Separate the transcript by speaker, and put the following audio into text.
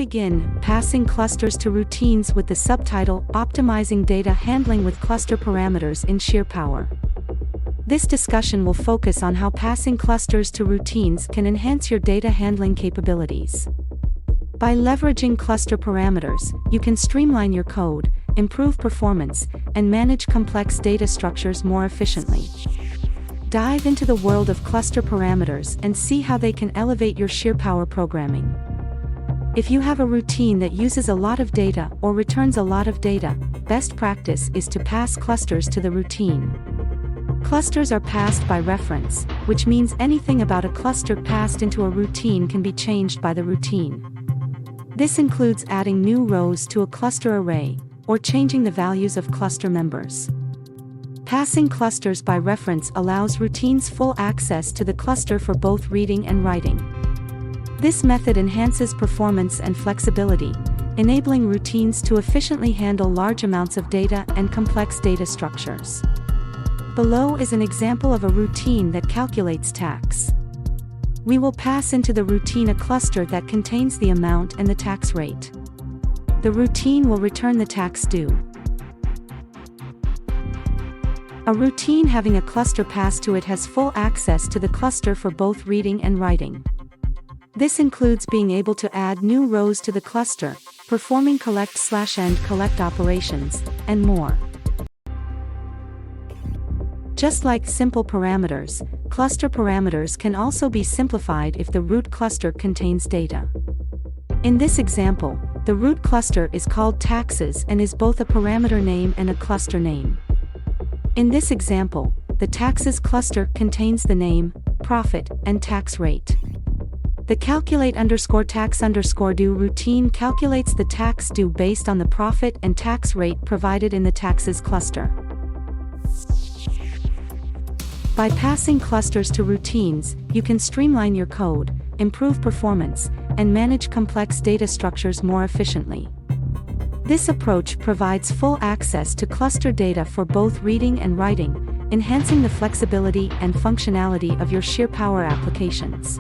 Speaker 1: begin passing clusters to routines with the subtitle Optimizing Data Handling with Cluster Parameters in Sheer Power. This discussion will focus on how passing clusters to routines can enhance your data handling capabilities. By leveraging cluster parameters, you can streamline your code, improve performance, and manage complex data structures more efficiently. Dive into the world of cluster parameters and see how they can elevate your sheer power programming. If you have a routine that uses a lot of data or returns a lot of data, best practice is to pass clusters to the routine. Clusters are passed by reference, which means anything about a cluster passed into a routine can be changed by the routine. This includes adding new rows to a cluster array, or changing the values of cluster members. Passing clusters by reference allows routines full access to the cluster for both reading and writing. This method enhances performance and flexibility, enabling routines to efficiently handle large amounts of data and complex data structures. Below is an example of a routine that calculates tax. We will pass into the routine a cluster that contains the amount and the tax rate. The routine will return the tax due. A routine having a cluster passed to it has full access to the cluster for both reading and writing. This includes being able to add new rows to the cluster, performing collect/end collect operations, and more. Just like simple parameters, cluster parameters can also be simplified if the root cluster contains data. In this example, the root cluster is called taxes and is both a parameter name and a cluster name. In this example, the taxes cluster contains the name, profit, and tax rate. The calculate_tax_due routine calculates the tax due based on the profit and tax rate provided in the taxes cluster. By passing clusters to routines, you can streamline your code, improve performance, and manage complex data structures more efficiently. This approach provides full access to cluster data for both reading and writing, enhancing the flexibility and functionality of your sheer power applications.